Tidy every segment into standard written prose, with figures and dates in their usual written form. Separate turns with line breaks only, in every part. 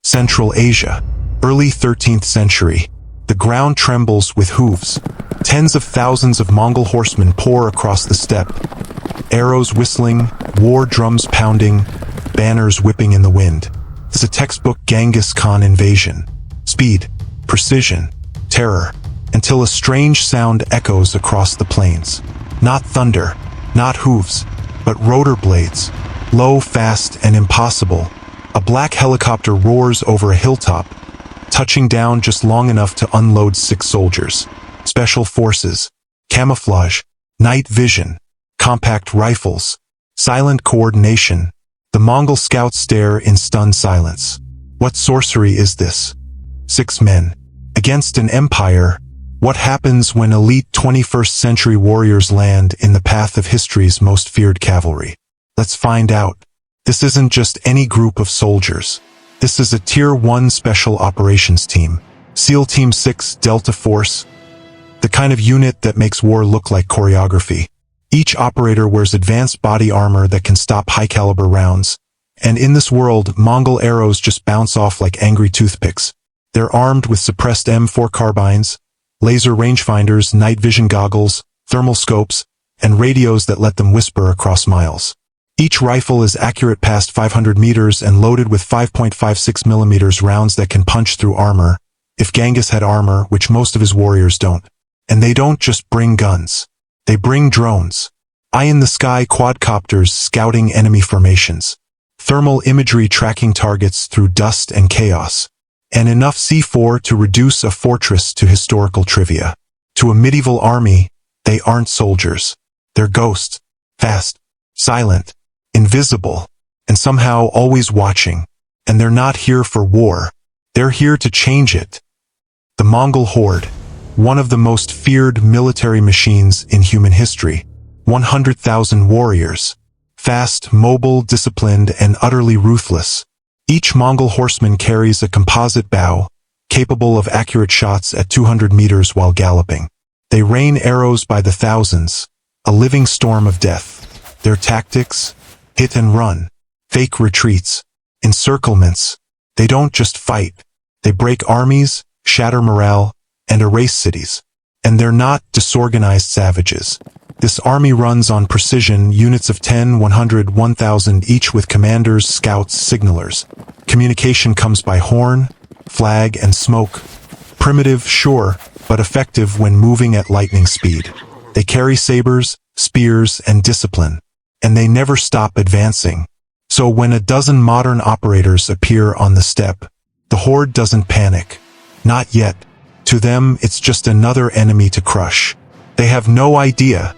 Central Asia, early 13th century. The ground trembles with hooves. Tens of thousands of Mongol horsemen pour across the steppe. Arrows whistling, war drums pounding, banners whipping in the wind. It's a textbook Genghis Khan invasion. Speed, precision, terror, until a strange sound echoes across the plains. Not thunder, not hooves, but rotor blades. Low, fast, and impossible. A black helicopter roars over a hilltop, touching down just long enough to unload 6 soldiers. Special forces, camouflage, night vision, compact rifles, silent coordination. The Mongol scouts stare in stunned silence. What sorcery is this? 6 men against an empire. What happens when elite 21st century warriors land in the path of history's most feared cavalry? Let's find out. This isn't just any group of soldiers. This is a Tier 1 Special Operations Team. SEAL Team 6 Delta Force. The kind of unit that makes war look like choreography. Each operator wears advanced body armor that can stop high-caliber rounds. And in this world, Mongol arrows just bounce off like angry toothpicks. They're armed with suppressed M4 carbines, laser rangefinders, night vision goggles, thermal scopes, and radios that let them whisper across miles. Each rifle is accurate past 500 meters and loaded with 5.56 millimeters rounds that can punch through armor, if Genghis had armor, which most of his warriors don't. And they don't just bring guns. They bring drones. Eye-in-the-sky quadcopters scouting enemy formations. Thermal imagery tracking targets through dust and chaos. And enough C4 to reduce a fortress to historical trivia. To a medieval army, they aren't soldiers. They're ghosts. Fast. Silent. Invisible, and somehow always watching. And they're not here for war. They're here to change it. The Mongol Horde, one of the most feared military machines in human history. 100,000 warriors. Fast, mobile, disciplined, and utterly ruthless. Each Mongol horseman carries a composite bow, capable of accurate shots at 200 meters while galloping. They rain arrows by the thousands, a living storm of death. Their tactics? Hit and run, fake retreats, encirclements. They don't just fight. They break armies, shatter morale, and erase cities. And they're not disorganized savages. This army runs on precision, units of 10, 100, 1,000 each with commanders, scouts, signalers. Communication comes by horn, flag, and smoke. Primitive, sure, but effective when moving at lightning speed. They carry sabers, spears, and discipline. And they never stop advancing. So when a dozen modern operators appear on the steppe, the Horde doesn't panic. Not yet. To them, it's just another enemy to crush. They have no idea.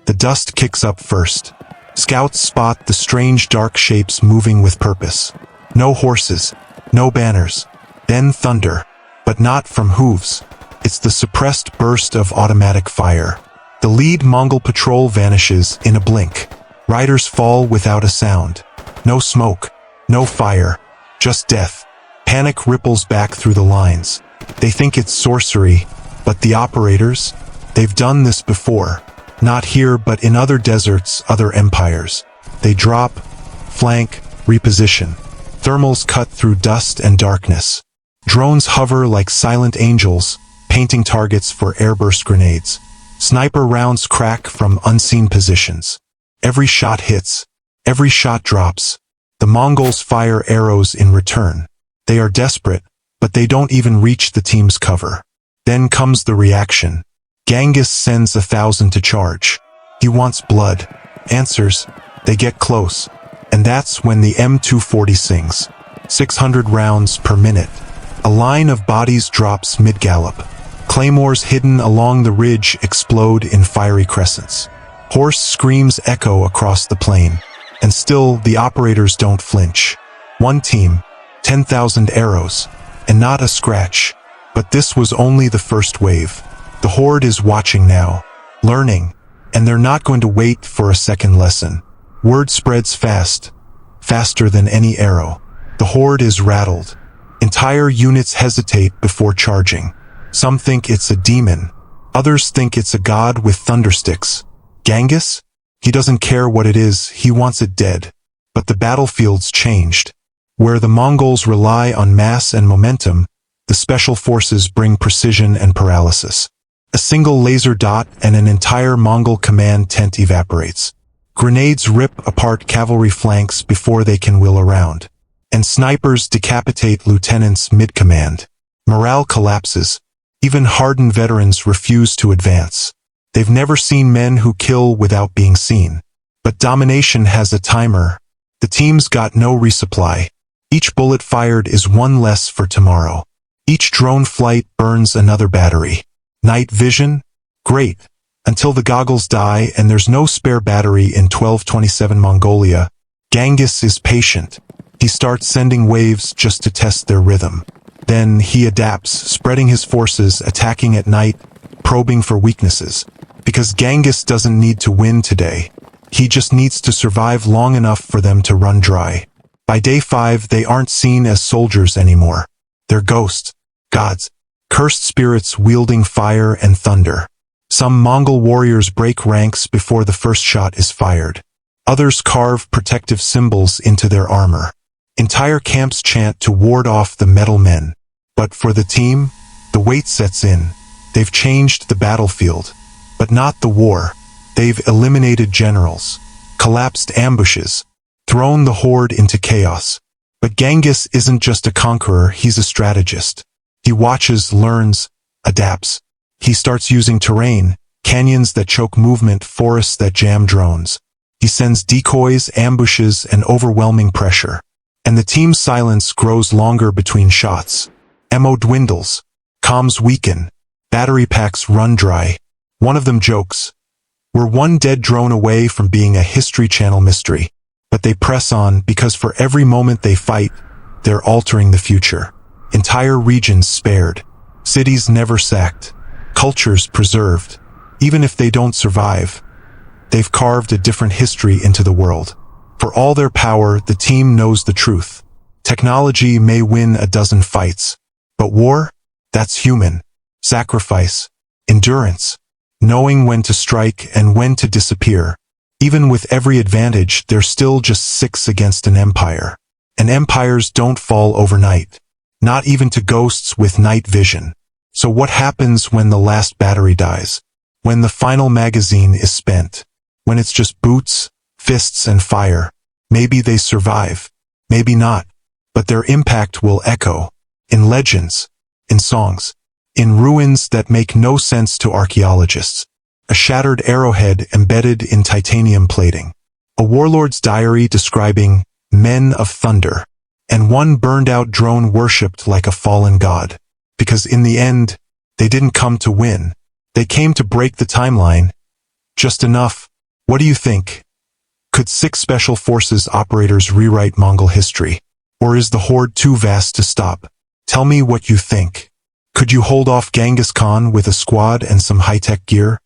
The dust kicks up first. Scouts spot the strange dark shapes moving with purpose. No horses, no banners. Then thunder. But not from hooves. It's the suppressed burst of automatic fire. The lead Mongol patrol vanishes in a blink. Riders fall without a sound. No smoke, no fire, just death. Panic ripples back through the lines. They think it's sorcery, but the operators? They've done this before. Not here, but in other deserts, other empires. They drop, flank, reposition. Thermals cut through dust and darkness. Drones hover like silent angels, painting targets for airburst grenades. Sniper rounds crack from unseen positions. Every shot hits. Every shot drops. The Mongols fire arrows in return. They are desperate, but they don't even reach the team's cover. Then comes the reaction. Genghis sends 1,000 to charge. He wants blood. Answers. They get close. And that's when the M240 sings. 600 rounds per minute. A line of bodies drops mid-gallop. Claymores hidden along the ridge explode in fiery crescents. Hoarse screams echo across the plain, and still the operators don't flinch. One team, 10,000 arrows, and not a scratch. But this was only the first wave. The Horde is watching now, learning, and they're not going to wait for a second lesson. Word spreads fast, faster than any arrow. The Horde is rattled. Entire units hesitate before charging. Some think it's a demon. Others think it's a god with thundersticks. Genghis? He doesn't care what it is, he wants it dead. But the battlefield's changed. Where the Mongols rely on mass and momentum, the special forces bring precision and paralysis. A single laser dot and an entire Mongol command tent evaporates. Grenades rip apart cavalry flanks before they can wheel around. And snipers decapitate lieutenants mid-command. Morale collapses. Even hardened veterans refuse to advance. They've never seen men who kill without being seen. But domination has a timer. The team's got no resupply. Each bullet fired is one less for tomorrow. Each drone flight burns another battery. Night vision? Great. Until the goggles die and there's no spare battery in 1227 Mongolia. Genghis is patient. He starts sending waves just to test their rhythm. Then he adapts, spreading his forces, attacking at night, probing for weaknesses. Because Genghis doesn't need to win today. He just needs to survive long enough for them to run dry. By day 5, they aren't seen as soldiers anymore. They're ghosts, gods, cursed spirits wielding fire and thunder. Some Mongol warriors break ranks before the first shot is fired. Others carve protective symbols into their armor. Entire camps chant to ward off the metal men. But for the team, the weight sets in. They've changed the battlefield. But not the war. They've eliminated generals, collapsed ambushes, thrown the horde into chaos. But Genghis isn't just a conqueror, he's a strategist. He watches, learns, adapts. He starts using terrain, canyons that choke movement, forests that jam drones. He sends decoys, ambushes, and overwhelming pressure. And the team's silence grows longer between shots. Ammo dwindles. Comms weaken. Battery packs run dry. One of them jokes, "We're one dead drone away from being a History Channel mystery." But they press on because for every moment they fight, they're altering the future. Entire regions spared. Cities never sacked. Cultures preserved. Even if they don't survive, they've carved a different history into the world. For all their power, the team knows the truth. Technology may win a dozen fights. But war? That's human. Sacrifice. Endurance. Knowing when to strike and when to disappear. Even with every advantage, they're still just 6 against an empire. And empires don't fall overnight. Not even to ghosts with night vision. So what happens when the last battery dies? When the final magazine is spent? When it's just boots, fists, and fire? Maybe they survive. Maybe not. But their impact will echo. In legends. In songs. In ruins that make no sense to archaeologists. A shattered arrowhead embedded in titanium plating. A warlord's diary describing men of thunder. And one burned-out drone worshipped like a fallen god. Because in the end, they didn't come to win. They came to break the timeline. Just enough. What do you think? Could 6 special forces operators rewrite Mongol history? Or is the horde too vast to stop? Tell me what you think. Could you hold off Genghis Khan with a squad and some high-tech gear?